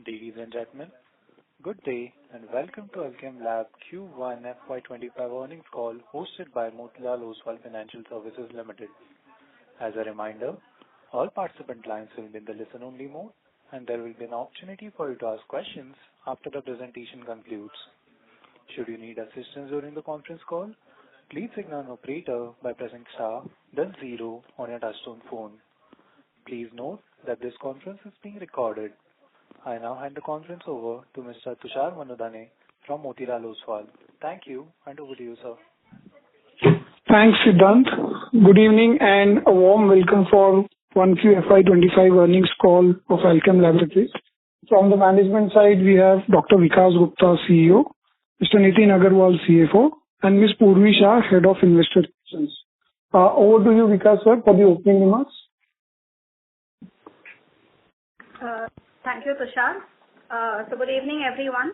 Ladies and gentlemen, good day and welcome to Alkem Lab Q1 FY25 earnings call hosted by Motilal Oswal Financial Services Limited. As a reminder, all participant lines will be in the listen-only mode and there will be an opportunity for you to ask questions after the presentation concludes. Should you need assistance during the conference call, please signal an operator by pressing star, then 0 on your touchtone phone. Please note that this conference is being recorded. I now hand the conference over to Mr. Tushar Manudhane from Motilal Oswal. Thank you, and over to you, sir. Thanks, Siddhant. Good evening and a warm welcome for 1Q FY25 earnings call of Alkem Laboratories. From the management side, we have Dr. Vikas Gupta, CEO, Mr. Nitin Agarwal, CFO, and Ms. Purvi Shah, Head of Investor Relations. Over to you, Vikas, sir, for the opening remarks. Thank you, Tushar. So good evening, everyone.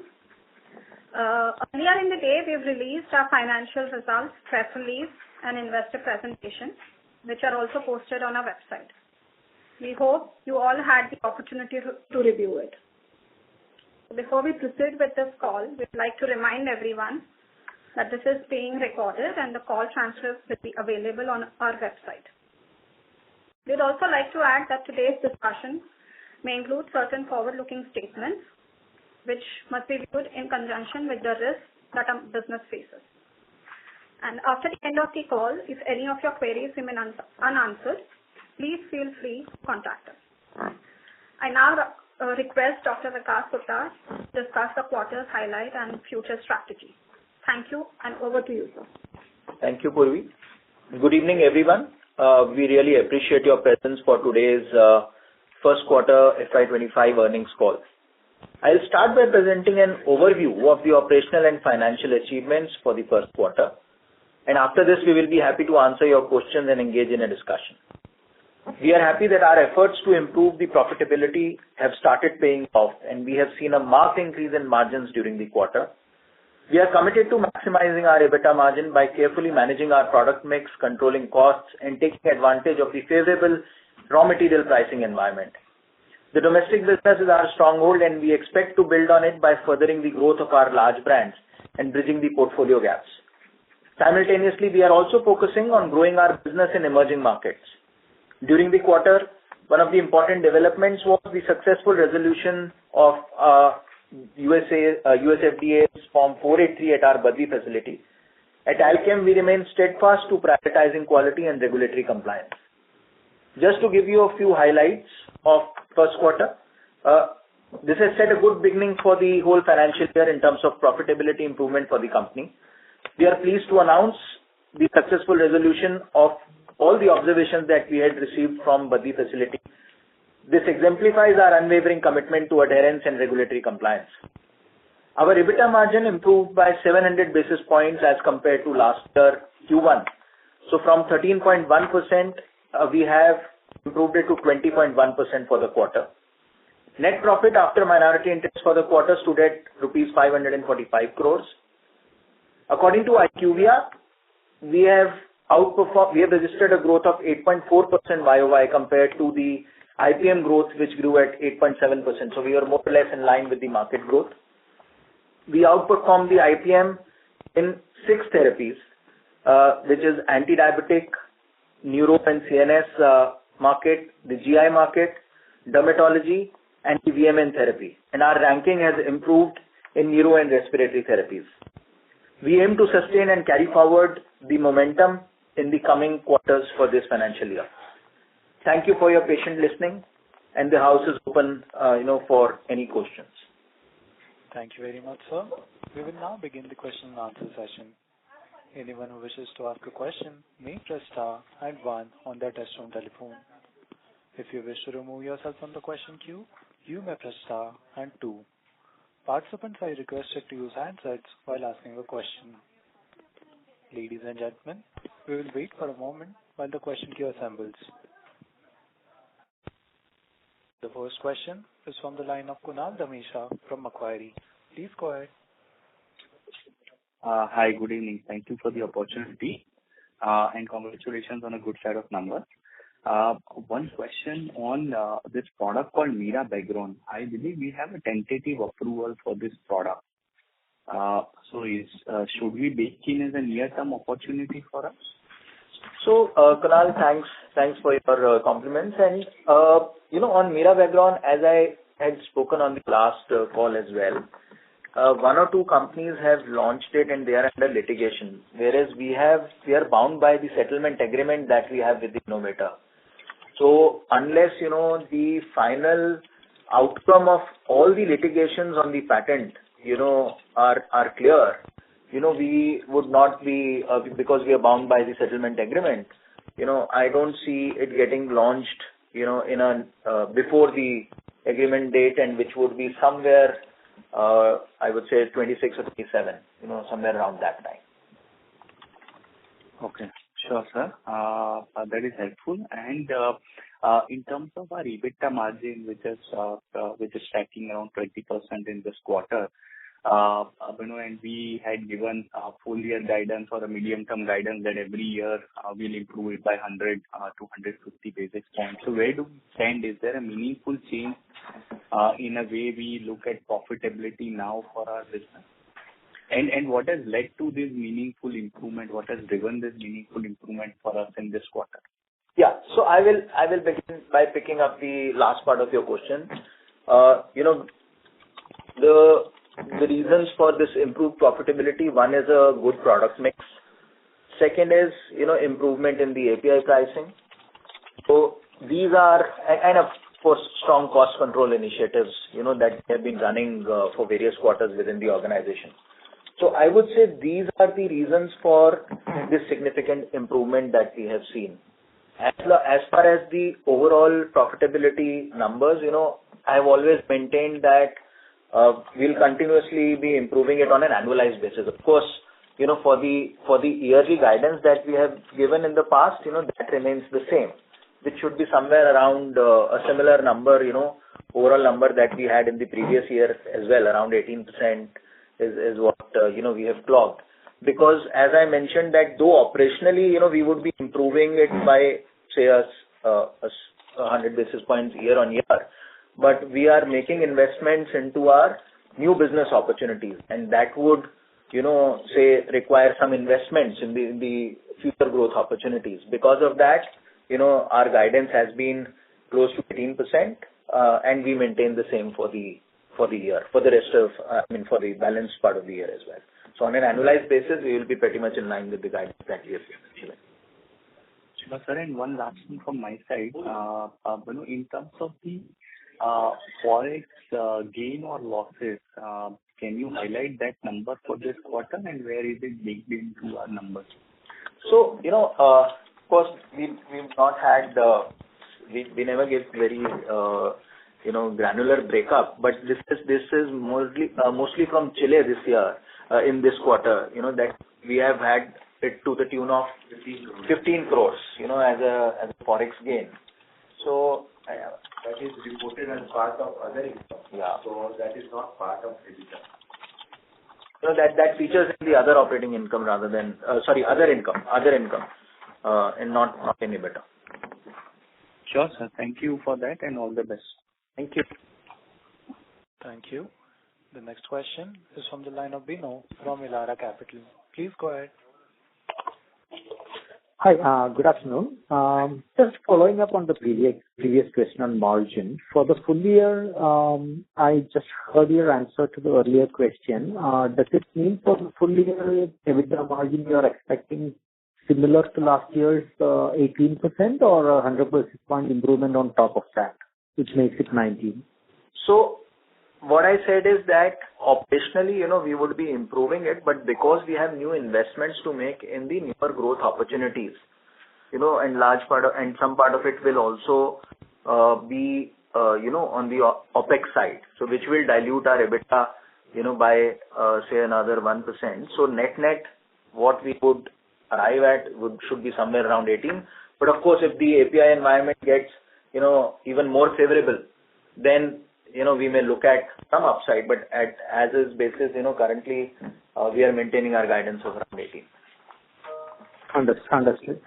Earlier in the day, we've released our financial results, press release, and investor presentation, which are also posted on our website. We hope you all had the opportunity to review it. Before we proceed with this call, we'd like to remind everyone that this is being recorded and the call transcript will be available on our website. We'd also like to add that today's discussion may include certain forward-looking statements which must be viewed in conjunction with the risks that our business faces. And after the end of the call, if any of your queries remain unanswered, please feel free to contact us. I now request Dr. Vikas Gupta to discuss the quarter's highlight and future strategy. Thank you, and over to you, sir. Thank you, Purvi. Good evening, everyone. We really appreciate your presence for today's first quarter FY25 earnings call. I'll start by presenting an overview of the operational and financial achievements for the first quarter. And after this, we will be happy to answer your questions and engage in a discussion. We are happy that our efforts to improve the profitability have started paying off and we have seen a marked increase in margins during the quarter. We are committed to maximizing our EBITDA margin by carefully managing our product mix, controlling costs, and taking advantage of the favorable raw material pricing environment. The domestic business is our stronghold and we expect to build on it by furthering the growth of our large brands and bridging the portfolio gaps. Simultaneously, we are also focusing on growing our business in emerging markets. During the quarter, one of the important developments was the successful resolution of US FDA's Form 483 at our Baddi facility. At Alkem, we remain steadfast to prioritizing quality and regulatory compliance. Just to give you a few highlights of first quarter, this has set a good beginning for the whole financial year in terms of profitability improvement for the company. We are pleased to announce the successful resolution of all the observations that we had received from Baddi facility. This exemplifies our unwavering commitment to adherence and regulatory compliance. Our EBITDA margin improved by 700 basis points as compared to last year Q1. So from 13.1%, we have improved it to 20.1% for the quarter. Net profit after minority interest for the quarter stood at rupees 545 crores. According to IQVIA, we have registered a growth of 8.4% YOY compared to the IPM growth, which grew at 8.7%. So we are more or less in line with the market growth. We outperformed the IPM in 6 therapies, which is anti-diabetic, neuro and CNS market, the GI market, dermatology, and the VMN therapy. And our ranking has improved in neuro and respiratory therapies. We aim to sustain and carry forward the momentum in the coming quarters for this financial year. Thank you for your patient listening, and the house is open, for any questions. Thank you very much, sir. We will now begin the question and answer session. Anyone who wishes to ask a question may press star and 1 on their touchtone telephone. If you wish to remove yourself from the question queue, you may press star and 2. Participants are requested to use handsets while asking a question. Ladies and gentlemen, we will wait for a moment while the question queue assembles. The first question is from the line of Kunal Dhamesha from Macquarie. Please go ahead. Hi, good evening. Thank you for the opportunity and congratulations on a good set of numbers. One question on this product called Mirabegron. I believe we have a tentative approval for this product. Should we bake in as a near-term opportunity for us? So, Kunal, thanks for your compliments. And, on Mirabegron, as I had spoken on the last call as well, one or two companies have launched it and they are under litigation, whereas we are bound by the settlement agreement that we have with the innovator. So unless, the final outcome of all the litigations on the patent, are clear, we would not be, because we are bound by the settlement agreement, I don't see it getting launched, before the agreement date, and which would be somewhere, I would say 26 or 27, somewhere around that time. Okay. Sure, sir. That is helpful. And in terms of our EBITDA margin, which is tracking around 20% in this quarter, and we had given full year guidance or a medium-term guidance that every year we'll improve it by 100 to 150 basis points. So where do we stand? Is there a meaningful change in a way we look at profitability now for our business? And what has led to this meaningful improvement? What has driven this meaningful improvement for us in this quarter? Yeah. So I will begin by picking up the last part of your question. The reasons for this improved profitability, one is a good product mix. Second is, improvement in the API pricing. So these are, and of course, strong cost control initiatives, that have been running for various quarters within the organization. So I would say these are the reasons for this significant improvement that we have seen. As far as the overall profitability numbers, I've always maintained that we'll continuously be improving it on an annualized basis. Of course, for the yearly guidance that we have given in the past, that remains the same, which should be somewhere around a similar number, overall number that we had in the previous year as well, around 18%. Is what, we have clocked. Because as I mentioned that though operationally, we would be improving it by, say, 100 basis points year on year, but we are making investments into our new business opportunities, and that would, require some investments in the future growth opportunities. Because of that, our guidance has been close to 18%, and we maintain the same for the year, for the rest of, for the balanced part of the year as well. So on an annualized basis, we will be pretty much in line with the guidance that we have given. Sure, sir. And one last thing from my side, in terms of the forex gain or losses, can you highlight that number for this quarter and where is it baked into our numbers? So, of course, we've not had, we never give very, granular breakup, but this is mostly from Chile this year, in this quarter, that we have had it to the tune of 15 crores, as a forex gain. So, that is reported as part of other income. Yeah. So that is not part of EBITDA. So that features in the other operating income rather than, other income, and not in EBITDA. Sure, sir. Thank you for that and all the best. Thank you. Thank you. The next question is from the line of Bino from Elara Capital. Please go ahead. Hi, good afternoon. Just following up on the previous question on margin. For the full year, I just heard your answer to the earlier question. Does it mean for the full year EBITDA margin you are expecting similar to last year's 18% or 100 basis point improvement on top of that, which makes it 19? So what I said is that operationally, we would be improving it, but because we have new investments to make in the newer growth opportunities, and some part of it will also be, on the OPEX side, so which will dilute our EBITDA, by, say another 1%. So net, what we could arrive at should be somewhere around 18. But of course, if the API environment gets, even more favorable, then, we may look at some upside, but as is basis, currently, we are maintaining our guidance of around 18. Understood.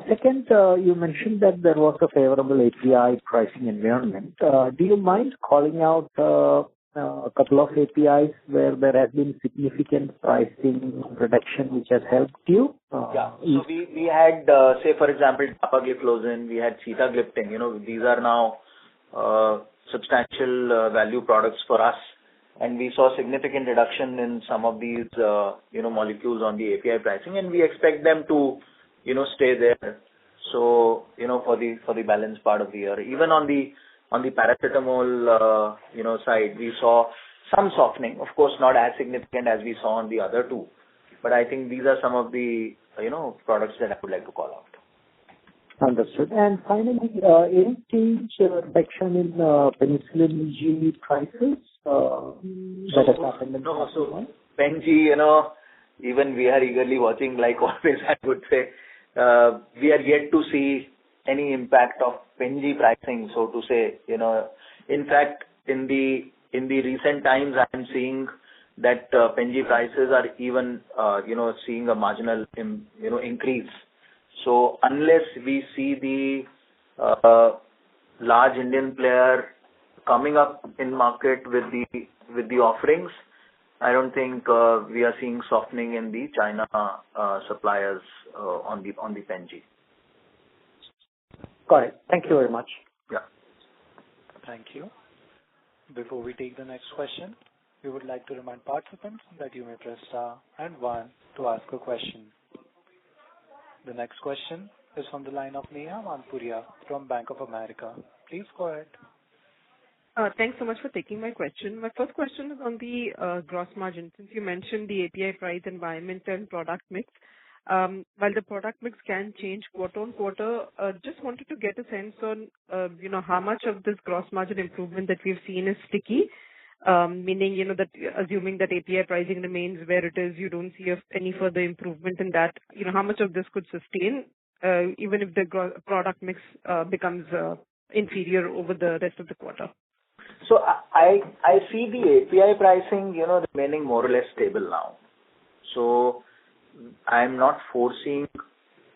Second, you mentioned that there was a favorable API pricing environment. Do you mind calling out a couple of APIs where there has been significant pricing reduction which has helped you? Yeah. So we had, say, for example, dapagliflozin, we had sitagliptin. These are now substantial value products for us. And we saw significant reduction in some of these, molecules on the API pricing, and we expect them to, stay there. So, for the balance part of the year. Even on the paracetamol, side, we saw some softening. Of course, not as significant as we saw on the other two. But I think these are some of the, products that I would like to call out. Understood. And finally, any change reduction in penicillin G prices that has happened in the past month? Pen G, even we are eagerly watching, like always, I would say. We are yet to see any impact of Pen G pricing, so to say. In fact, in the recent times, I am seeing that Pen G prices are even, seeing a marginal, increase. So unless we see the large Indian player coming up in market with the offerings, I don't think we are seeing softening in the China suppliers on the Pen G. Got it. Thank you very much. Yeah. Thank you. Before we take the next question, we would like to remind participants that you may press star and 1 to ask a question. The next question is from the line of Neha Manpuria from Bank of America. Please go ahead. Thanks so much for taking my question. My first question is on the gross margin. Since you mentioned the API price environment and product mix, while the product mix can change quarter on quarter, just wanted to get a sense on, how much of this gross margin improvement that we've seen is sticky, meaning, that assuming that API pricing remains where it is, you don't see any further improvement in that, how much of this could sustain, even if the product mix becomes inferior over the rest of the quarter? So I see the API pricing, remaining more or less stable now. So I'm not foreseeing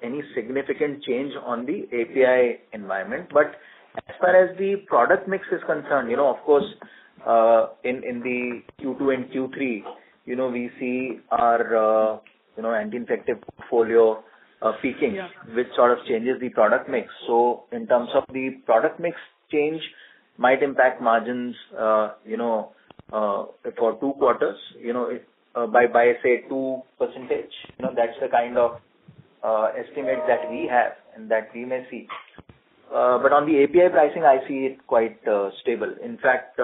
any significant change on the API environment. But as far as the product mix is concerned, of course, in the Q2 and Q3, we see our, anti-infective portfolio peaking, which sort of changes the product mix. So in terms of the product mix change, might impact margins, for 2 quarters, by say 2%. That's the kind of estimate that we have and that we may see. But on the API pricing, I see it quite stable. In fact,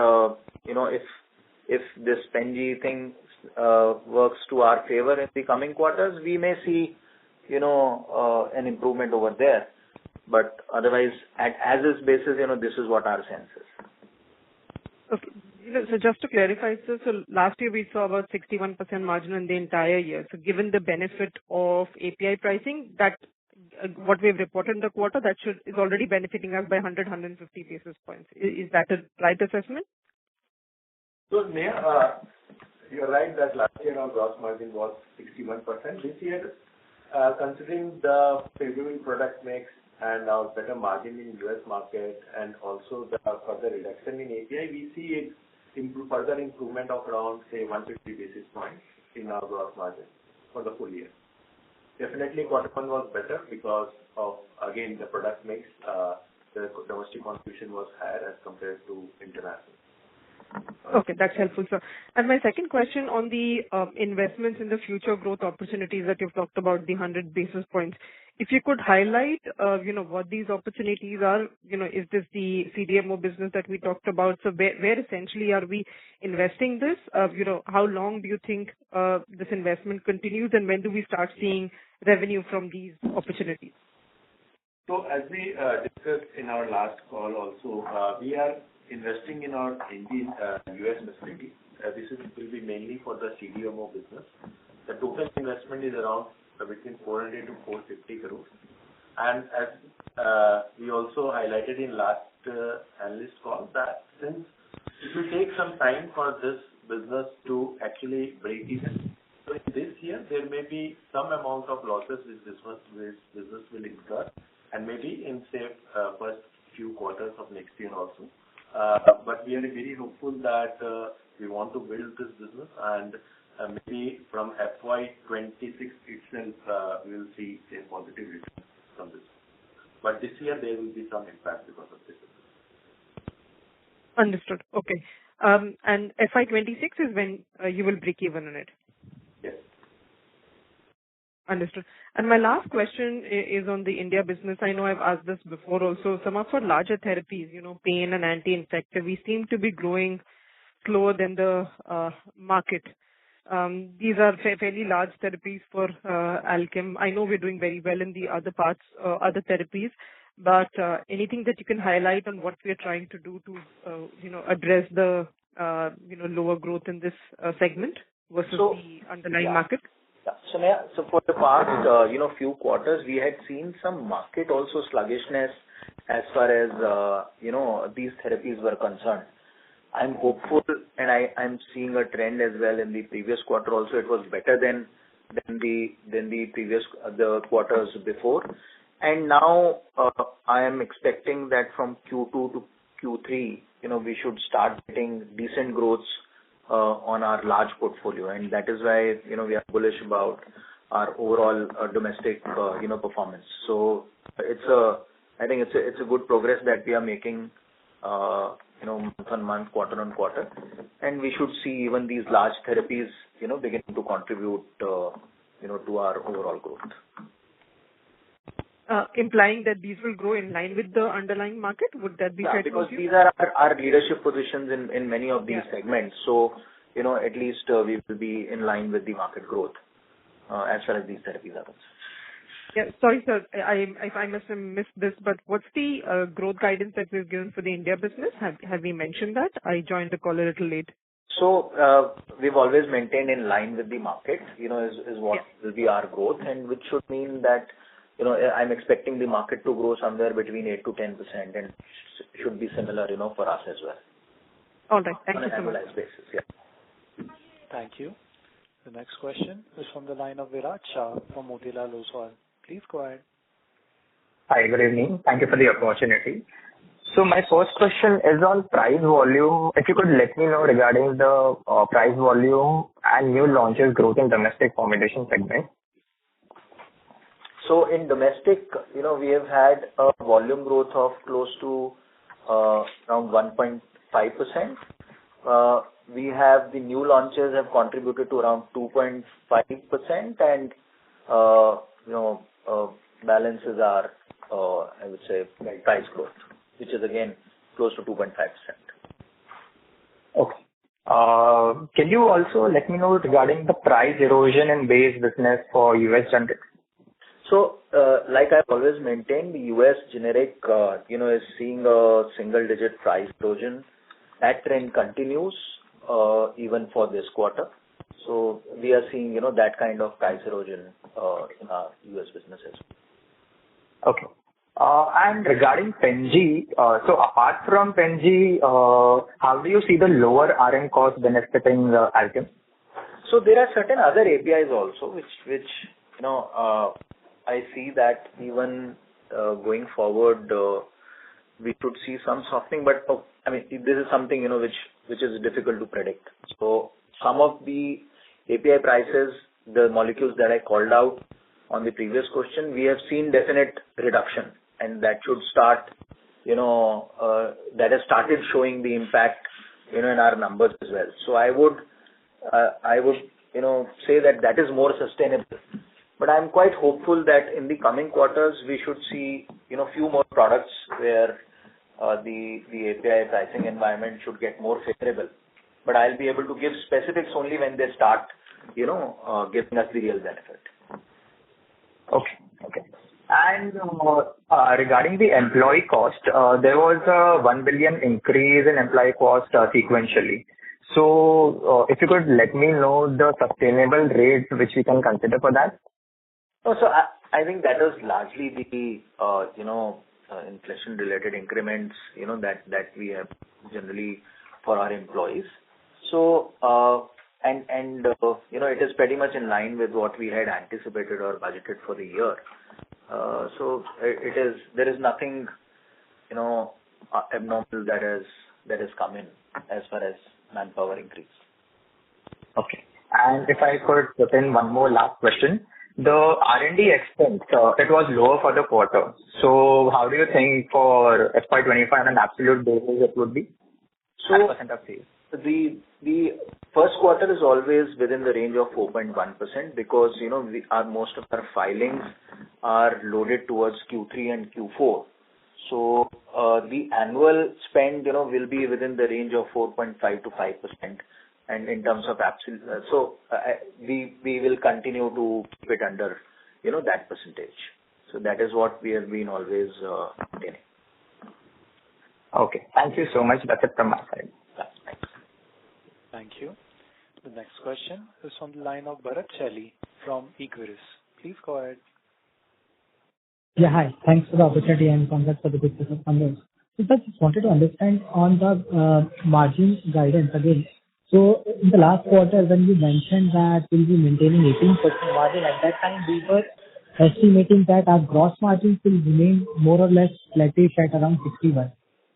if this Pen G thing works to our favor in the coming quarters, we may see, an improvement over there. But otherwise, as is basis, this is what our sense is. Okay. So just to clarify, so last year we saw about 61% margin in the entire year. So given the benefit of API pricing, that what we've reported in the quarter, that is already benefiting us by 100-150 basis points. Is that a right assessment? So, Neha, you're right that last year our gross margin was 61%. This year, considering the favorable product mix and our better margin in US market and also the further reduction in API, we see a further improvement of around, say, 150 basis points in our gross margin for the full year. Definitely, quarter one was better because of, again, the product mix, the domestic contribution was higher as compared to international. Okay, that's helpful, sir. And my second question on the investments in the future growth opportunities that you've talked about, the 100 basis points. If you could highlight, what these opportunities are, is this the CDMO business that we talked about? So where essentially are we investing this? How long do you think this investment continues, and when do we start seeing revenue from these opportunities? So as we discussed in our last call also, we are investing in our Indian US facility. This will be mainly for the CDMO business. The total investment is around between 400 to 450 crores. And as we also highlighted in last analyst call, that since it will take some time for this business to actually break even, so in this year, there may be some amount of losses which business will incur, and maybe in, say, first few quarters of next year also. But we are very hopeful that we want to build this business, and maybe from FY26 itself, we will see a positive return from this. But this year, there will be some impact because of this. Understood. Okay. And FY26 is when you will break even on it? Yes. Understood. And my last question is on the India business. I know I've asked this before also. Some of our larger therapies, pain and anti-infective, we seem to be growing slower than the market. These are fairly large therapies for Alkem. I know we're doing very well in the other parts, other therapies, but anything that you can highlight on what we are trying to do to, address the, lower growth in this segment versus the underlying market? So for the past, few quarters, we had seen some market also sluggishness as far as, these therapies were concerned. I'm hopeful, and I'm seeing a trend as well in the previous quarter also. It was better than the previous the quarters before. And now I am expecting that from Q2 to Q3, we should start getting decent growths on our large portfolio, and that is why we are bullish about our overall domestic performance. So I think it's a good progress that we are making month on month, quarter on quarter, and we should see even these large therapies beginning to contribute to our overall growth. Implying that these will grow in line with the underlying market? Would that be fair to assume? Because these are our leadership positions in many of these segments. So, at least we will be in line with the market growth as far as these therapies are concerned. Yeah, sorry, sir. I must have missed this, but what's the growth guidance that we've given for the India business? Have we mentioned that? I joined the call a little late. So we've always maintained in line with the market, is what will be our growth, and which should mean that I'm expecting the market to grow somewhere between 8 to 10%, and should be similar, for us as well. All right. Thank you so much. On an annualized basis, yeah. Thank you. The next question is from the line of Virat Shah from Motilal Oswal. Please go ahead. Hi, good evening. Thank you for the opportunity. So my first question is on price volume. If you could let me know regarding the price volume and new launches growth in domestic formulation segment. So in domestic, we have had a volume growth of close to around 1.5%. We have the new launches have contributed to around 2.5%, and balances are, I would say, price growth, which is again close to 2.5%. Okay. Can you also let me know regarding the price erosion in base business for US generic? So, like I've always maintained, the US generic, is seeing a single-digit price erosion. That trend continues even for this quarter. So we are seeing, that kind of price erosion in our US businesses. Okay. And regarding Pen-G, so apart from Pen-G, how do you see the lower RM cost benefiting Alkem? So there are certain other APIs also, which I see that even going forward, we could see some softening, but this is something which is difficult to predict. So some of the API prices, the molecules that I called out on the previous question, we have seen definite reduction, and that should start, that has started showing the impact, in our numbers as well. So I would say that is more sustainable. But I'm quite hopeful that in the coming quarters, we should see, few more products where the API pricing environment should get more favorable. But I'll be able to give specifics only when they start, giving us the real benefit. Okay. And regarding the employee cost, there was a 1 billion increase in employee cost sequentially. So if you could let me know the sustainable rate which we can consider for that. So I think that is largely the inflation-related increments that we have generally for our employees. So and it is pretty much in line with what we had anticipated or budgeted for the year. There is nothing, abnormal that has come in as far as manpower increase. Okay. And if I could put in one more last question. The R&D expense, it was lower for the quarter. So how do you think for FY25 on an absolute basis it would be? So % of sales. the first quarter is always within the range of 4.1% because, most of our filings are loaded towards Q3 and Q4. So the annual spend, will be within the range of 4.5 to 5%. And in terms of absolute, we will continue to keep it under, that percentage. So that is what we have been always maintaining. Okay. Thank you so much. That's it from my side. Thanks. Thank you. The next question is from the line of Bharat Shelley from Equirus. Please go ahead. Yeah, hi. Thanks for the opportunity and congrats for the good business numbers. So I just wanted to understand on the margin guidance again. So in the last quarter, when you mentioned that we'll be maintaining 18% margin, at that time we were estimating that our gross margins will remain more or less flattish at around 61.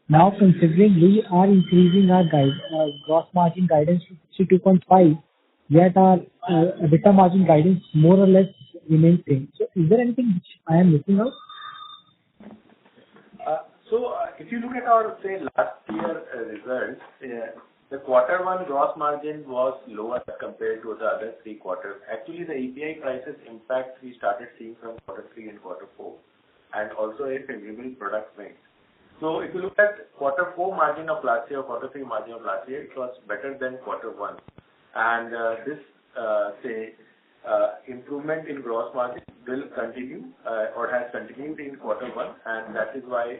Now, considering we are increasing our gross margin guidance to 62.5, yet our EBITDA margin guidance more or less remains same. So is there anything which I am missing out? If you look at our, last year results, the quarter one gross margin was lower compared to the other three quarters. Actually, the API prices impact we started seeing from quarter three and quarter four, and also a favorable product mix. So if you look at quarter four margin of last year, quarter three margin of last year, it was better than quarter one. And this, improvement in gross margin will continue or has continued in quarter one, and that is why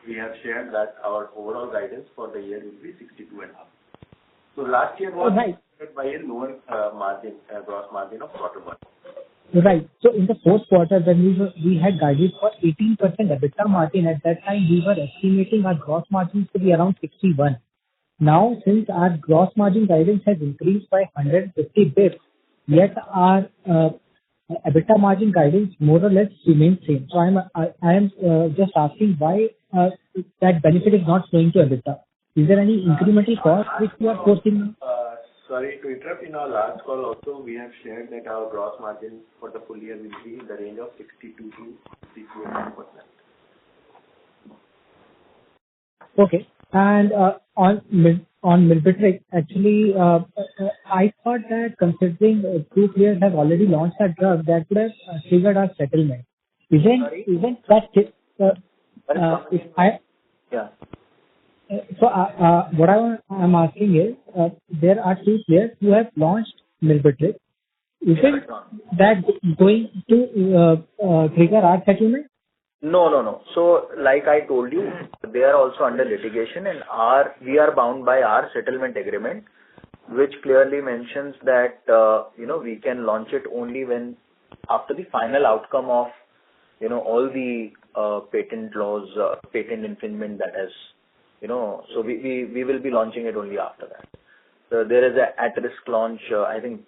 we have shared that our overall guidance for the year will be 62.5. So last year was by a lower gross margin of quarter one. Right. So in the fourth quarter, when we had guided for 18% EBITDA margin, at that time we were estimating our gross margins to be around 61. Now, since our gross margin guidance has increased by 150 bps, yet our EBITDA margin guidance more or less remains same. So I am just asking why that benefit is not flowing to EBITDA. Is there any incremental cost which you are forcing? Sorry to interrupt. In our last call also, we have shared that our gross margin for the full year will be in the range of 62 to 62.5%. Okay. And on Milbitrix, actually, I thought that considering two players have already launched that drug, that would have triggered our settlement. Isn't that Yeah. So what I'm asking is, there are two players who have launched Milbitrix. Isn't that going to trigger our settlement? No. So, like I told you, they are also under litigation, and we are bound by our settlement agreement, which clearly mentions that we can launch it only when after the final outcome of all the patent laws, patent infringement that has So we will be launching it only after that. So there is a at-risk launch. I think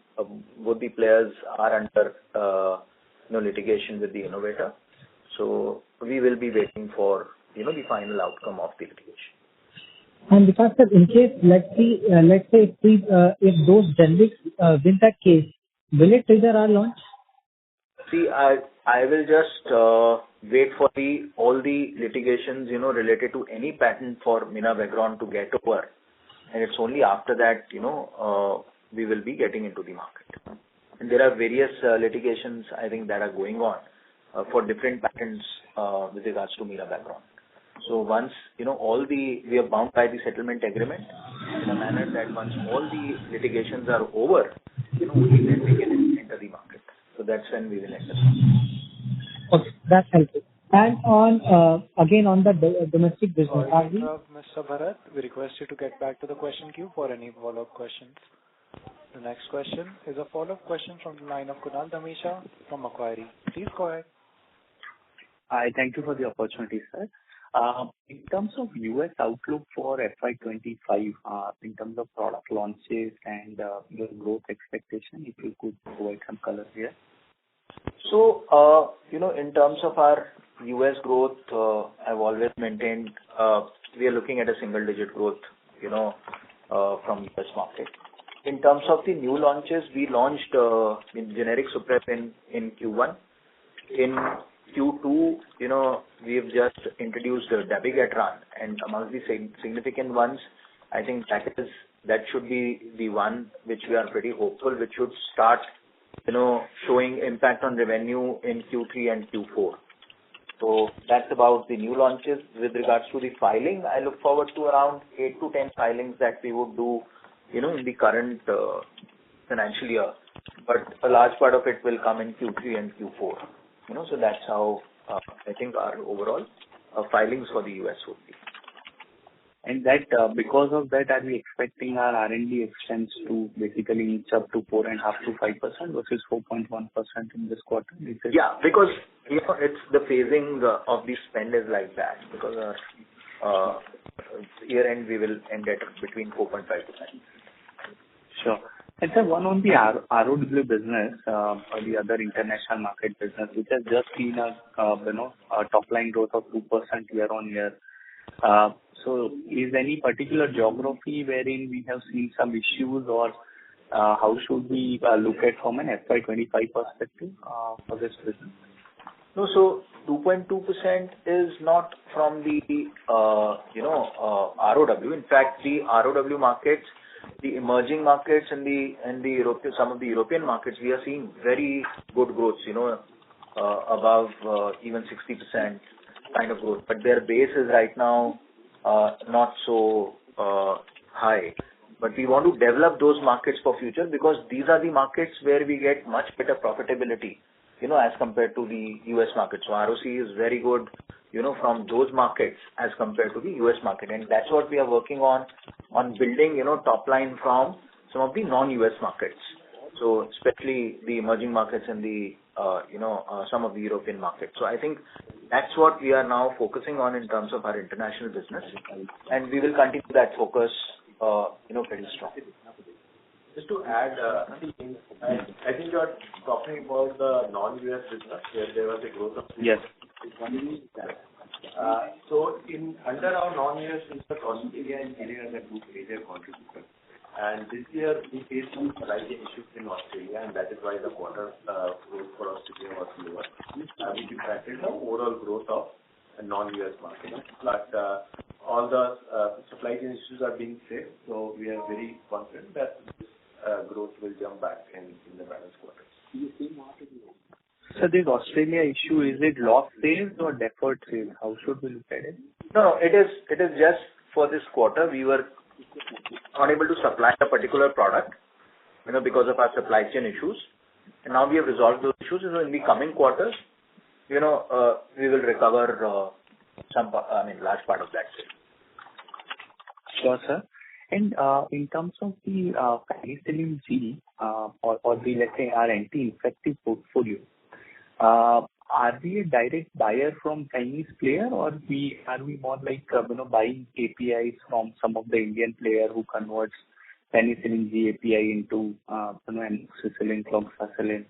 both the players are under litigation with the innovator. So we will be waiting for the final outcome of the litigation. And because in case, let's say if those generics win that case, will it trigger our launch? See, I will just wait for all the litigations related to any patent for mirabegron to get over, and it's only after that we will be getting into the market. And there are various litigations I think that are going on for different patents with regards to mirabegron. So once we are bound by the settlement agreement in a manner that once all the litigations are over, only then we can enter the market. So that's when we will enter. Okay, that's helpful. And again on the domestic business, Mr. Bharat, we request you to get back to the question queue for any follow-up questions. The next question is a follow-up question from the line of Kunal Dhamesha from Macquarie. Please go ahead. Hi, thank you for the opportunity, sir. In terms of U.S. outlook for FY25, in terms of product launches and your growth expectation, if you could provide some color here. So, in terms of our U.S. growth, I've always maintained we are looking at a single-digit growth, from U.S. market. In terms of the new launches, we launched in generic Suprep in Q1. In Q2, we've just introduced Dabigatran, and amongst the significant ones, I think that should be the one which we are pretty hopeful, which should start, showing impact on revenue in Q3 and Q4. So that's about the new launches. With regards to the filing, I look forward to around 8 to 10 filings that we would do, in the current financial year. But a large part of it will come in Q3 and Q4. So that's how I think our overall filings for the US would be. And that because of that, are we expecting our R&D expense to basically inch up to 4.5 to 5% versus 4.1% in this quarter? Yeah, because it's the phasing of the spend is like that. Because our year end we will end at between 4.5%. Sure. And sir, one on the ROW business, or the other international market business, which has just seen a top line growth of 2% year on year. So is any particular geography wherein we have seen some issues, or how should we look at from an FY25 perspective for this business? No, so 2.2% is not from the ROW. In fact, the ROW markets, the emerging markets and the European, some of the European markets, we are seeing very good growth, above even 60% kind of growth. But their base is right now not so high. But we want to develop those markets for future, because these are the markets where we get much better profitability, as compared to the US market. So ROC is very good, from those markets as compared to the US market. And that's what we are working on building, top line from some of the non-US markets. So especially the emerging markets and the, some of the European markets. So I think that's what we are now focusing on in terms of our international business. And we will continue that focus, pretty strong. Just to add, I think you're talking about the non-US business where there was a growth of 2%. Yes. So under our non-US business, Australia and India are the two major contributors. And this year we faced some supply chain issues in Australia, and that is why the quarter growth for Australia was lower, which impacted the overall growth of a non-US market. But all the supply chain issues are being fixed, so we are very confident that this growth will jump back in the balance quarters. So this Australia issue, is it lost sales or deferred sales? How should we look at it? No, it is just for this quarter. We were unable to supply a particular product, because of our supply chain issues. And now we have resolved those issues. So in the coming quarters, we will recover large part of that sale. Sure, sir. And in terms of the penicillin G, or the, let's say, our anti-infective portfolio, are we a direct buyer from Chinese player, or are we more like buying APIs from some of the Indian player who converts penicillin G API into amoxicillin, cloxacillin?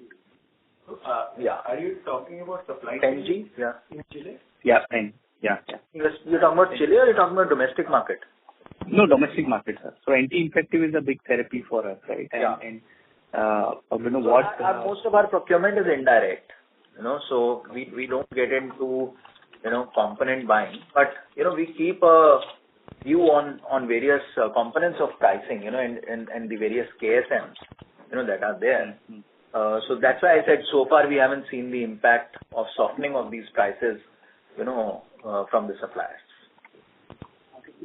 Yeah. Are you talking about supply chain G? Yeah. In Chile? Yeah, Pen. Yeah. You're talking about Chile, or you're talking about domestic market? No, domestic market, sir. So anti-infective is a big therapy for us, right? And most of our procurement is indirect. So we don't get into, component buying. But, we keep a view on various components of pricing, and the various KSMs, that are there. So that's why I said so far we haven't seen the impact of softening of these prices, from the suppliers.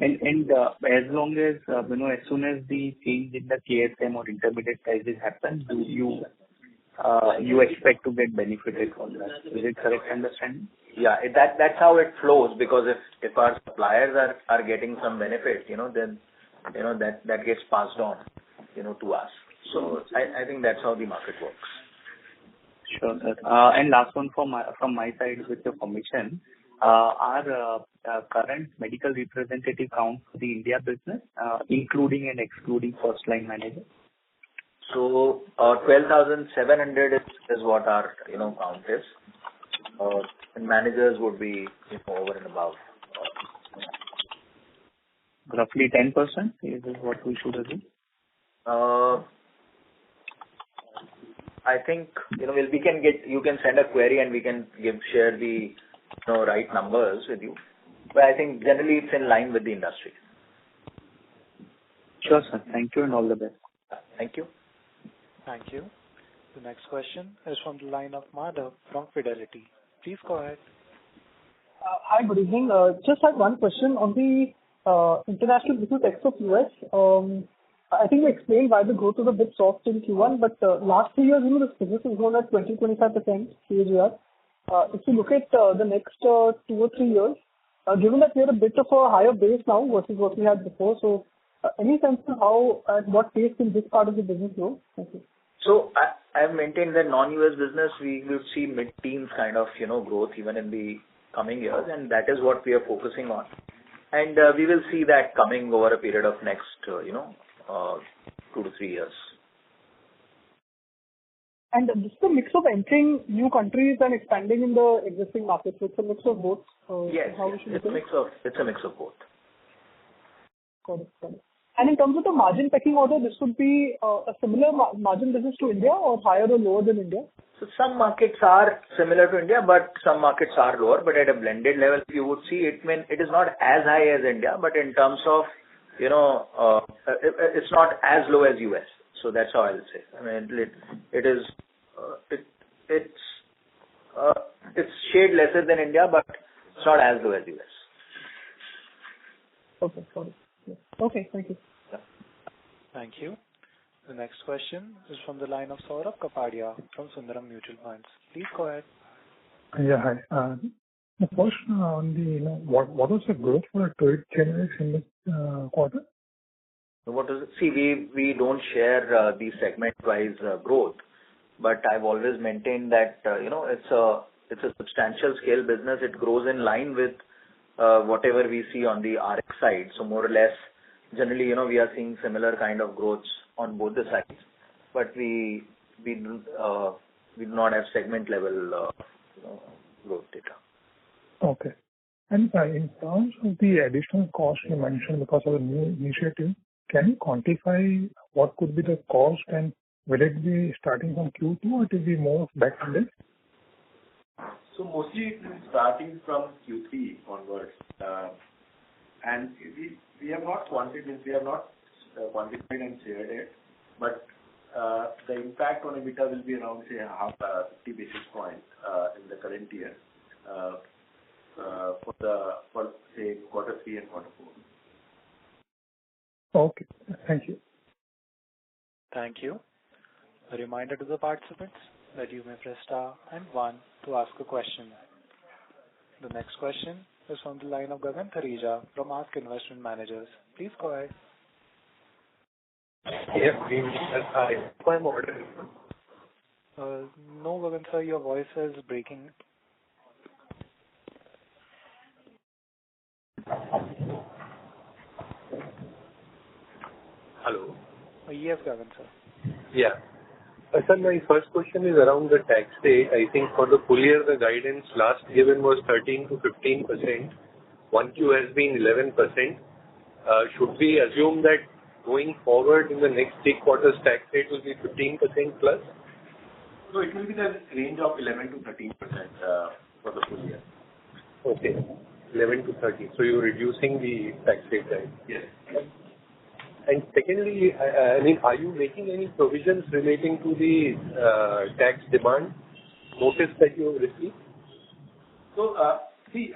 And as long as, as soon as the change in the KSM or intermediate prices happen, do you expect to get benefited from that? Is it correct understanding? Yeah, that's how it flows, because if our suppliers are getting some benefit, then that gets passed on, to us. So I think that's how the market works. Sure, sir. And last one from my side, with your permission. our current medical representative count for the India business, including and excluding first line managers? So 12,700 is what our count is. And managers would be over and above. Roughly 10% is what we should assume? I think we can you can send a query and we can share the right numbers with you. But I think generally it's in line with the industry. Sure, sir. Thank you and all the best. Thank you. Thank you. The next question is from the line of Madhav from Fidelity. Please go ahead. Hi, good evening. Just had one question on the international business ex of US. I think you explained why the growth was a bit soft in Q1, but last 3 years, this business has grown at 20-25% CAGR. If you look at the next 2 or 3 years, given that we are a bit of a higher base now versus what we had before, so any sense of how at what pace will this part of the business grow? Thank you. So I have maintained that non-US business we will see mid-teens kind of growth even in the coming years, and that is what we are focusing on. And we will see that coming over a period of next 2 to 3 years. And this is a mix of entering new countries and expanding in the existing markets. So it's a mix of both. Yes, it's a mix of both. Got it. And in terms of the margin pecking order, this would be a similar margin business to India or higher or lower than India? So some markets are similar to India, but some markets are lower. But at a blended level, you would see it is not as high as India, but in terms of it's not as low as US. So that's how I will say. I mean, it's shade lesser than India, but it's not as low as US. Okay, got it. Yeah. Okay, thank you. Yeah. Thank you. The next question is from the line of Saurabh Kapadia from Sundaram Mutual Funds. Please go ahead. Yeah, hi. The first on the what was the growth for trade generics in this quarter? What is it? See, we don't share the segment-wise growth, but I've always maintained that it's a substantial scale business. It grows in line with whatever we see on the RX side. So more or less, generally, we are seeing similar kind of growths on both the sides, but we do not have segment level growth data. Okay. And in terms of the additional cost you mentioned because of the new initiative, can you quantify what could be the cost, and will it be starting from Q2 or it will be more back-ended? So mostly it is starting from Q3 onwards. And we have not quantified and shared it, but the impact on EBITDA will be around, say, 50 basis points in the current year for say quarter 3 and quarter 4. Okay, thank you. Thank you. A reminder to the participants that you may press star and 1 to ask a question. The next question is from the line of Gagan Thareja from Ask Investment Managers. Please go ahead. Yes, I'm ordering. No, Gagan sir, your voice is breaking. Hello. Yes, Gagan sir. Yeah. Sir, my first question is around the tax rate. I think for the full year, the guidance last given was 13 to 15%. 1Q has been 11%. Should we assume that going forward in the next 3 quarters, tax rate will be 15% plus? So it will be the range of 11 to 13% for the full year. Okay. 11 to 13. So you're reducing the tax rate, right? Yes. And secondly, I mean, are you making any provisions relating to the tax demand notice that you have received? So, we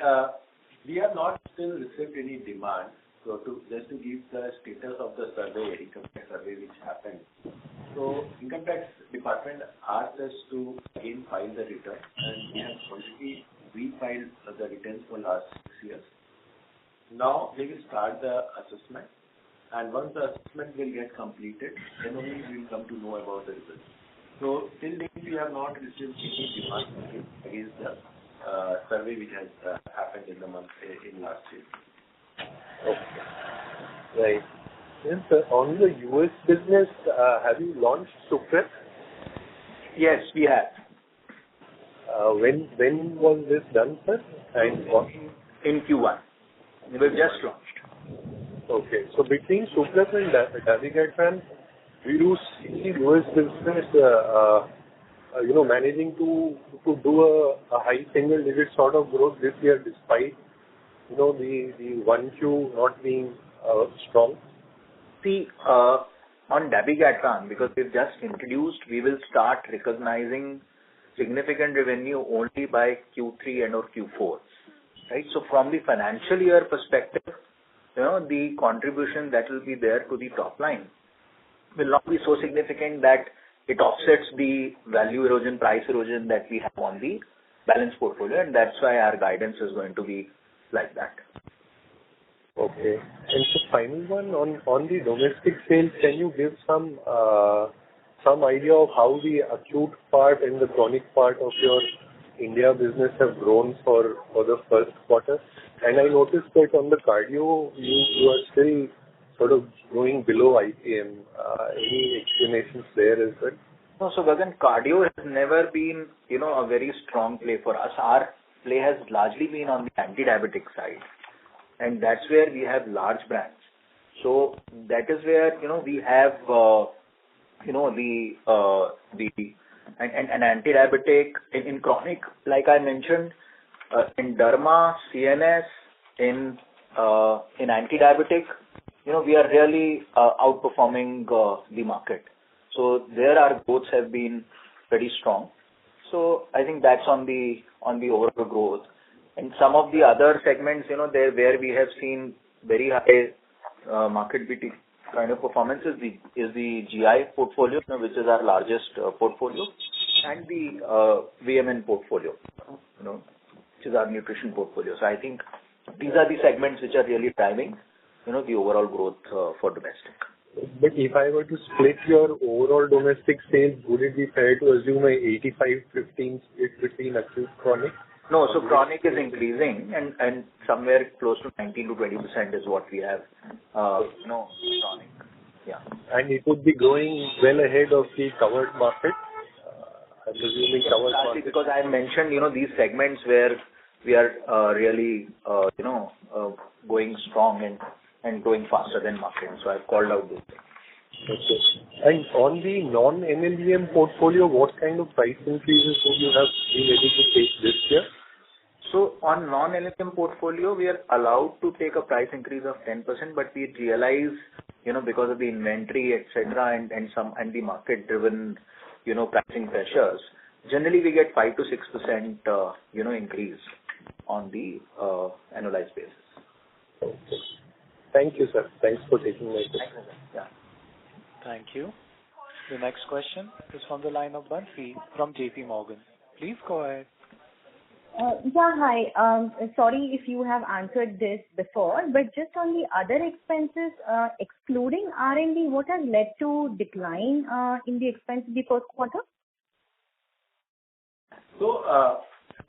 have not still received any demand. So, just to give the status of the survey, income tax survey which happened. So, income tax department asked us to again file the return, and we have already refiled the returns for last 6 years. Now they will start the assessment. And once the assessment will get completed, then only we will come to know about the results. So till date we have not received any demand against the survey which has happened in last year. Okay. Right. Yes, sir. On the US business, have you launched Suprep? Yes, we have. When was this done, sir? And what? In Q1. We've just launched. Okay. So between Suprep and Dabigatran, do you see US business, managing to do a high single digit sort of growth this year despite, the 1Q not being strong? See, on Dabigatran, because we've just introduced, we will start recognizing significant revenue only by Q3 and or Q4. Right? So from the financial year perspective, the contribution that will be there to the top line will not be so significant that it offsets the value erosion, price erosion that we have on the balance portfolio, and that's why our guidance is going to be like that. Okay. And so final one on the domestic sales, can you give some idea of how the acute part and the chronic part of your India business have grown for the first quarter? And I noticed that on the cardio, you are still sort of going below IPM. Any explanations there as well? No, so Gagan, cardio has never been, a very strong play for us. Our play has largely been on the anti-diabetic side. And that's where we have large brands. So that is where, we have, an anti-diabetic in chronic, like I mentioned, in derma, CNS, in anti-diabetic, we are really outperforming the market. So there our growths have been pretty strong. So I think that's on the overall growth. And some of the other segments, there where we have seen very high market beating kind of performance is the GI portfolio, which is our largest portfolio, and the VMN portfolio, which is our nutrition portfolio. So I think these are the segments which are really driving, the overall growth for domestic. But if I were to split your overall domestic sales, would it be fair to assume a 85-15 split between acute chronic? No, so chronic is increasing and somewhere close to 19 to 20% is what we have, chronic. Yeah. And it would be growing well ahead of the covered market? I'm assuming covered market. Because I mentioned, these segments where we are really, going strong and growing faster than market. So I've called out those things. Okay. And on the non-NLEM portfolio, what kind of price increases would you have been able to take this year? So on non-NLEM portfolio, we are allowed to take a price increase of 10%, but we realize, because of the inventory, etc., and the market-driven, pricing pressures, generally we get 5 to 6%, increase on the annualized basis. Okay. Thank you, sir. Thanks for taking my question. Yeah. Thank you. The next question is from the line of Bansi from JP Morgan. Please go ahead. Hi. Sorry if you have answered this before, but just on the other expenses, excluding R&D, what has led to decline in the expense in the first quarter? So,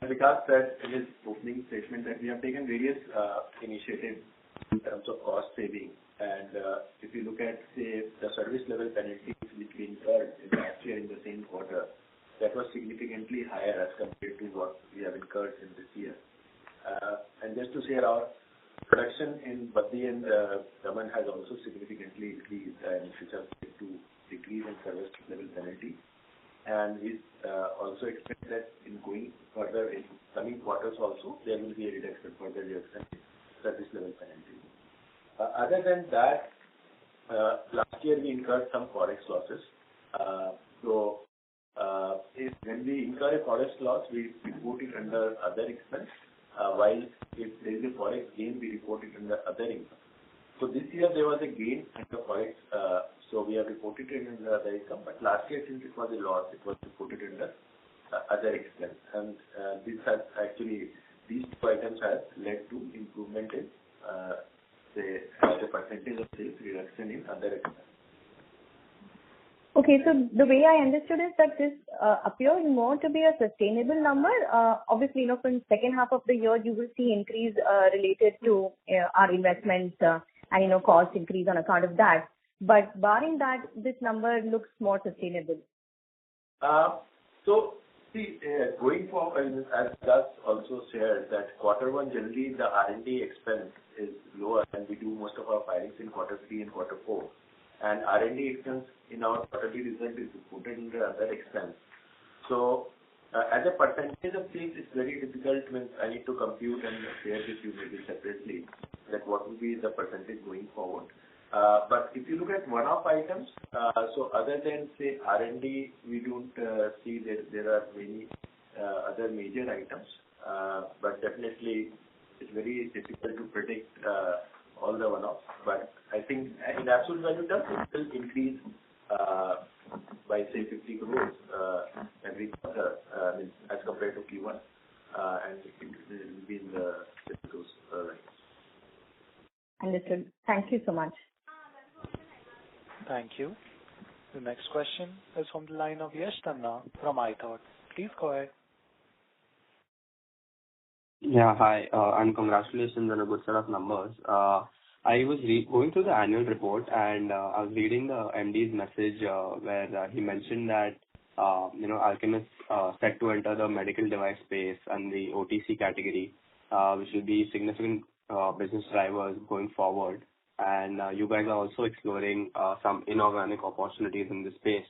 Vikas said in his opening statement that we have taken various initiatives in terms of cost saving. And if you look at, say, the service level penalties which we incurred last year in the same quarter, that was significantly higher as compared to what we have incurred in this year. And just to say, our production in Baddi and Daman has also significantly increased, and which has led to decrease in service level penalty. And we also expect that in going further in coming quarters also, there will be a further reduction in service level penalty. Other than that, last year we incurred some forex losses. When we incur a forex loss, we report it under other expense, while if there is a forex gain, we report it under other income. So this year there was a gain under forex, so we have reported it under other income. But last year, since it was a loss, it was reported under other expense. And these two items have led to improvement in the percentage of sales reduction in other expense. Okay. Okay, so the way I understood is that this appears more to be a sustainable number. Obviously, from second half of the year, you will see increase related to our investments and, cost increase on account of that. But barring that, this number looks more sustainable. So, see, going forward, as Gus also shared, that quarter one, generally the R&D expense is lower and we do most of our filings in quarter 3 and quarter 4. And R&D expense in our quarterly result is reported under other expense. So, as a percentage of sales, it's very difficult when I need to compute and share with you maybe separately that what will be the percentage going forward. But if you look at one-off items, so other than say R&D, we don't see that there are many other major items. But definitely, it's very difficult to predict all the one-offs. But I think in absolute value terms, it will increase by say 50 crores every quarter as compared to Q1, and it will be in the those range. Understood. Thank you so much. Thank you. The next question is from the line of Yash Tanna from iThought. Please go ahead. Yeah, hi, and congratulations on a good set of numbers. I was going through the annual report and I was reading the MD's message where he mentioned that Alkem is set to enter the medical device space and the OTC category, which will be significant business drivers going forward. And you guys are also exploring some inorganic opportunities in this space.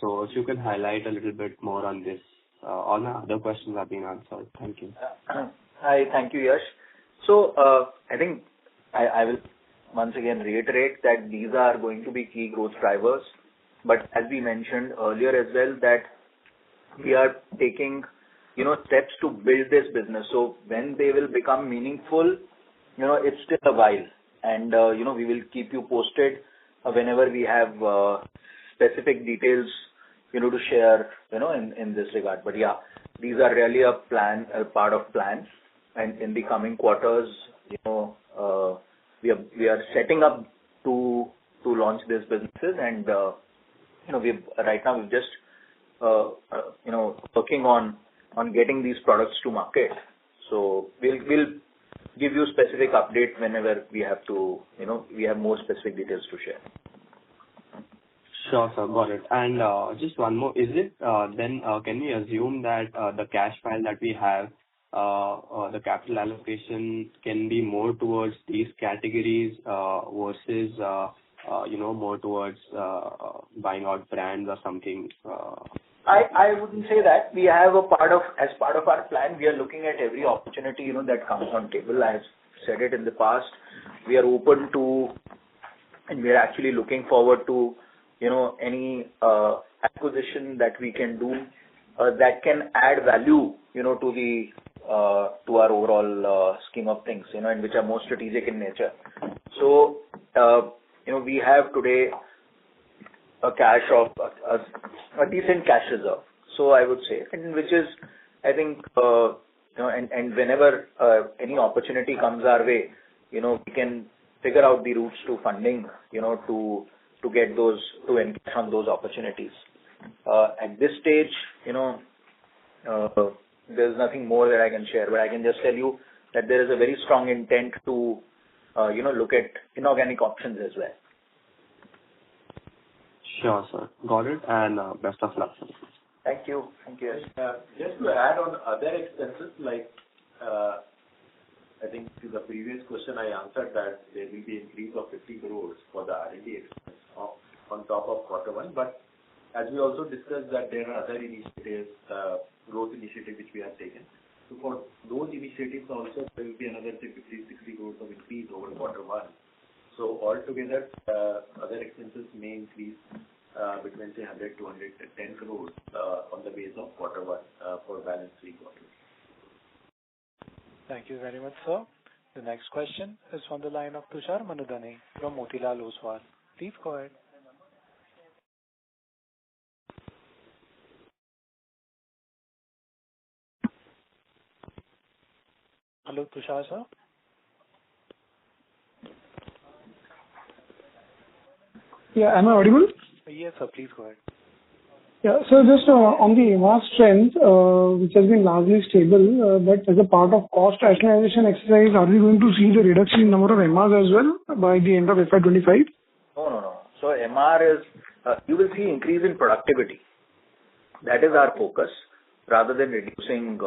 So if you could highlight a little bit more on this. All my other questions have been answered. Thank you. Hi, thank you, Yash. So I think I will once again reiterate that these are going to be key growth drivers. But as we mentioned earlier as well, that we are taking steps to build this business. So when they will become meaningful, it's still a while. And, we will keep you posted whenever we have specific details, to share, in this regard. But yeah, these are really a part of plans. And in the coming quarters, we are setting up to launch these businesses. And, right now we're just, working on getting these products to market. So we'll give you specific update whenever we have to, we have more specific details to share. Sure, sir. Got it. And just one more. Is it then can we assume that the cash file that we have, the capital allocation can be more towards these categories versus, more towards buying out brands or something? I wouldn't say that. We have as part of our plan, we are looking at every opportunity, that comes on table. I've said it in the past. We are open to, and we are actually looking forward to, any acquisition that we can do that can add value, to our overall scheme of things, and which are more strategic in nature. So, we have today a decent cash reserve. So I would say, and which is, I think, and whenever any opportunity comes our way, we can figure out the routes to funding, to get those, to encash on those opportunities. At this stage, there's nothing more that I can share, but I can just tell you that there is a very strong intent to, look at inorganic options as well. Sure, sir. Got it. And best of luck, sir. Thank you. Thank you. Just to add on other expenses, like I think to the previous question I answered that there will be increase of 50 crores for the R&D expense on top of quarter one. But as we also discussed that there are other initiatives, growth initiatives which we have taken. So for those initiatives also there will be another 50, 60 crores of increase over quarter one. So altogether, other expenses may increase between say 100 to 110 crores on the base of quarter one for balance 3 quarters. Thank you very much, sir. The next question is from the line of Tushar Manudhane from Motilal Oswal. Please go ahead. Hello, Tushar, sir. Yeah, am I audible? Yes, sir. Please go ahead. Yeah. So just on the MR strength, which has been largely stable, but as a part of cost rationalization exercise, are we going to see the reduction in number of MRs as well by the end of FY25? No. So MR is, you will see increase in productivity. That is our focus rather than reducing,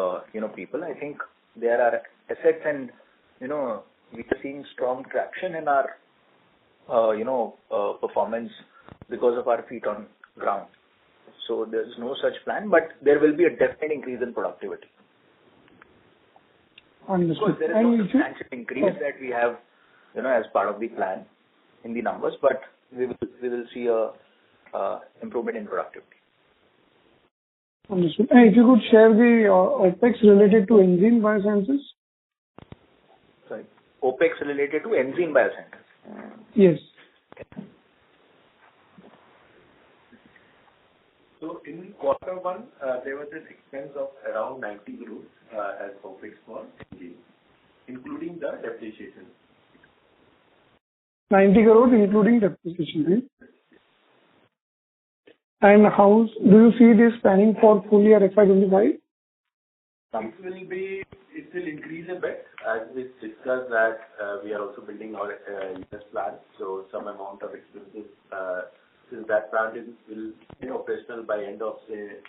people. I think there are assets and, we are seeing strong traction in our, performance because of our feet on ground. So there's no such plan, but there will be a definite increase in productivity. Understood. Of course, there is no substantial increase that we have, as part of the plan in the numbers, but we will see a improvement in productivity. Understood. And if you could share the OpEx related to Enzene Biosciences? Sorry, OpEx related to Enzene Biosciences? Yes. So in quarter one, there was this expense of around 90 crores as OpEx for Enzene, including the depreciation. 90 crores including depreciation, right? And how do you see this planning for full year FY25? It will increase a bit as we discussed that we are also building our US plant. So some amount of expenses since that plant will be operational by end of say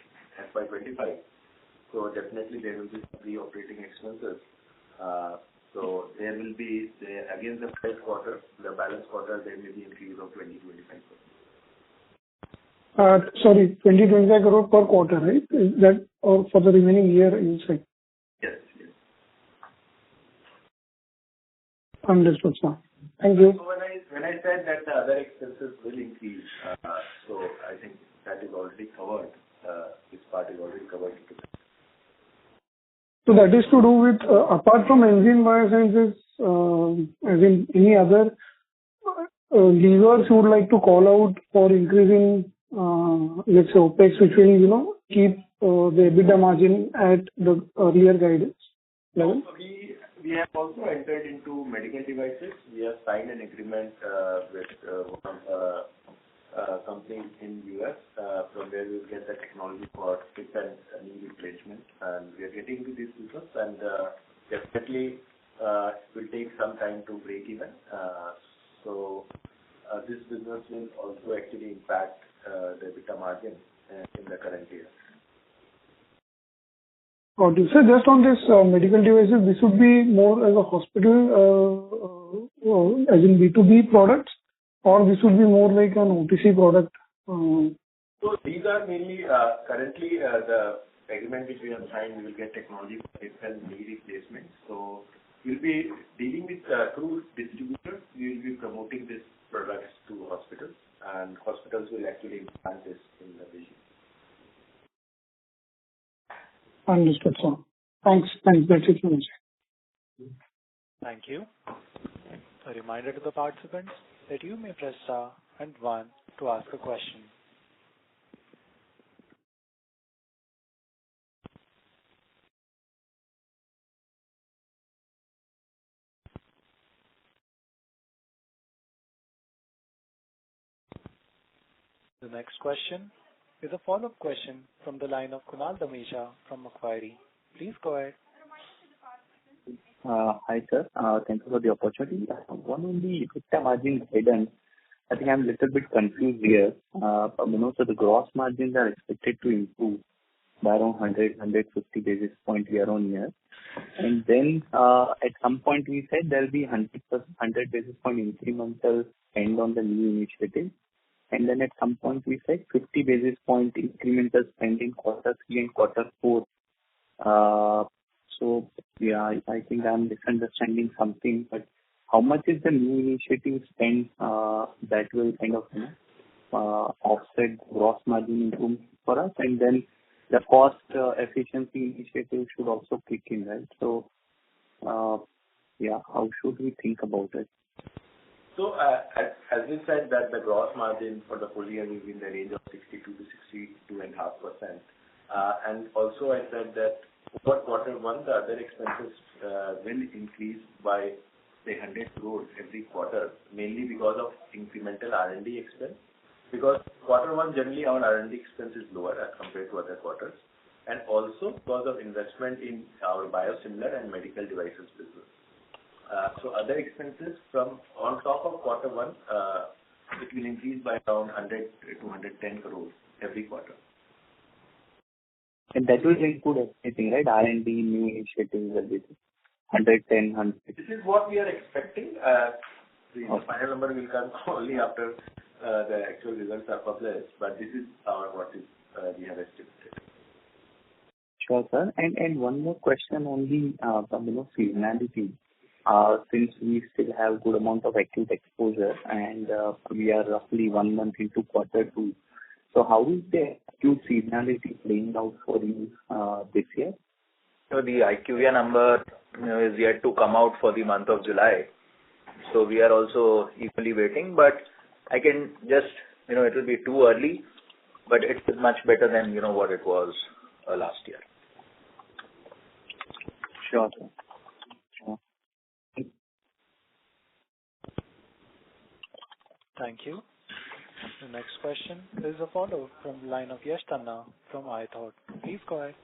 FY25. So definitely there will be some operating expenses. So there will be against the first quarter, the balance quarter, there may be increase of 20-25%. Sorry, 20-25 crore per quarter, right? Is that or for the remaining year you said? Yes. Understood, sir. Thank you. So when I said that the other expenses will increase, so I think that is already covered. This part is already covered. So that is to do with apart from Enzene Biosciences, as in any other levers you would like to call out for increasing, let's say OpEx, which will keep the EBITDA margin at the earlier guidance level. We have also entered into medical devices. We have signed an agreement with one of companies in US from where we will get the technology for hip and knee replacement. And we are getting into this business and definitely will take some time to break even. So this business will also actually impact the EBITDA margin in the current year. Got you. So just on this medical devices, this would be more as a hospital, as in B2B products, or this would be more like an OTC product? So these are mainly currently the agreement which we have signed. We will get technology for hip and knee replacement. So we'll be dealing with through distributors. We will be promoting these products to hospitals, and hospitals will actually implant this in the patient. Understood, sir. Thanks. That's it from me. Thank you. A reminder to the participants that you may press star and 1 to ask a question. The next question is a follow-up question from the line of Kunal Dhamesha from Macquarie. Please go ahead. Hi, sir. Thank you for the opportunity. One on the EBITDA margin guidance. I think I'm a little bit confused here. So the gross margins are expected to improve by around 150 basis points year on year. And then at some point we said there will be 100 basis point incremental spend on the new initiative. And then at some point we said 50 basis point incremental spend in quarter 3 and quarter 4. So yeah, I think I'm misunderstanding something, but how much is the new initiative spend that will kind of offset gross margin improvement for us? And then the cost efficiency initiative should also kick in, right? So how should we think about it? So as we said that the gross margin for the full year will be in the range of 62 to 62.5%. And also I said that over quarter one, the other expenses will increase by say 100 crores every quarter, mainly because of incremental R&D expense because quarter one, generally our R&D expense is lower as compared to other quarters, and also because of investment in our biosimilar and medical devices business. So other expenses from on top of quarter one, it will increase by around 100 to 110 crores every quarter. And that will include everything, right? R&D, new initiatives, everything. 110, 100. This is what we are expecting. The final number will come only after the actual results are published, but this is what we have estimated. Sure, sir. And one more question on the seasonality. Since we still have good amount of acute exposure and we are roughly 1 month into quarter two. So how is the acute seasonality playing out for you this year? So the IQVIA number is yet to come out for the month of July. So we are also equally waiting, but I can just, it will be too early, but it is much better than, what it was last year. Sure, sir. Sure. Thank you. The next question is a follow from the line of Yash Tanna from iThought. Please go ahead.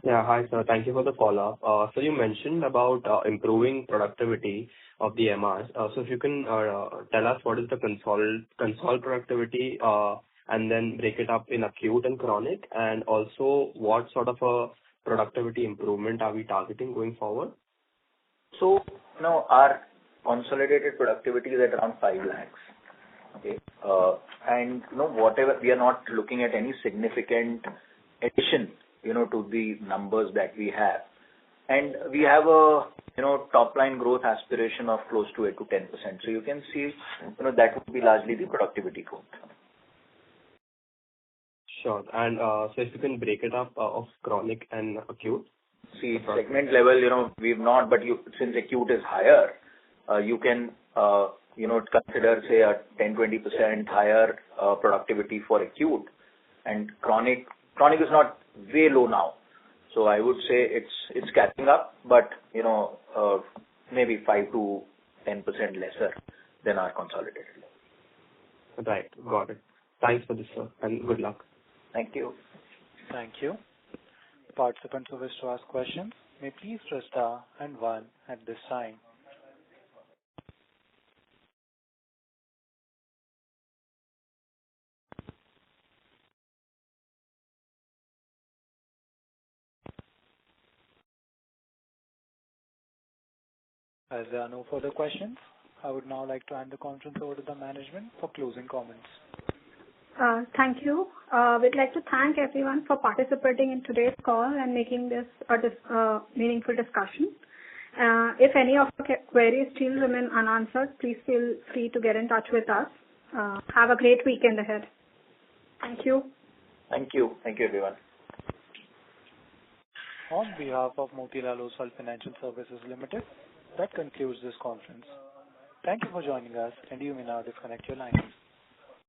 Yeah, hi sir. Thank you for the follow-up. So you mentioned about improving productivity of the MRs. So if you can tell us what is the console productivity and then break it up in acute and chronic, and also what sort of a productivity improvement are we targeting going forward? So now our consolidated productivity is at around 5 lakhs. Okay. And whatever, we are not looking at any significant addition, to the numbers that we have. And we have a, top line growth aspiration of close to 8 to 10%. So you can see, that would be largely the productivity growth. Sure. And so if you can break it up of chronic and acute. See, segment level, we've not, but since acute is higher, you can, consider, say, a 10-20% higher productivity for acute, and chronic is not way low now. So I would say it's catching up, but, maybe 5 to 10% lesser than our consolidated level. Right. Got it. Thanks for this, sir, and good luck. Thank you. Thank you. Participants who wish to ask questions may please press star and 1 at this time. As there are no further questions, I would now like to hand the conference over to the management for closing comments. Thank you. We'd like to thank everyone for participating in today's call and making this a meaningful discussion. If any of the queries still remain unanswered, please feel free to get in touch with us. Have a great weekend ahead. Thank you. Thank you. Thank you, everyone. On behalf of Motilal Oswal Financial Services Limited, that concludes this conference. Thank you for joining us, and you may now disconnect your lines.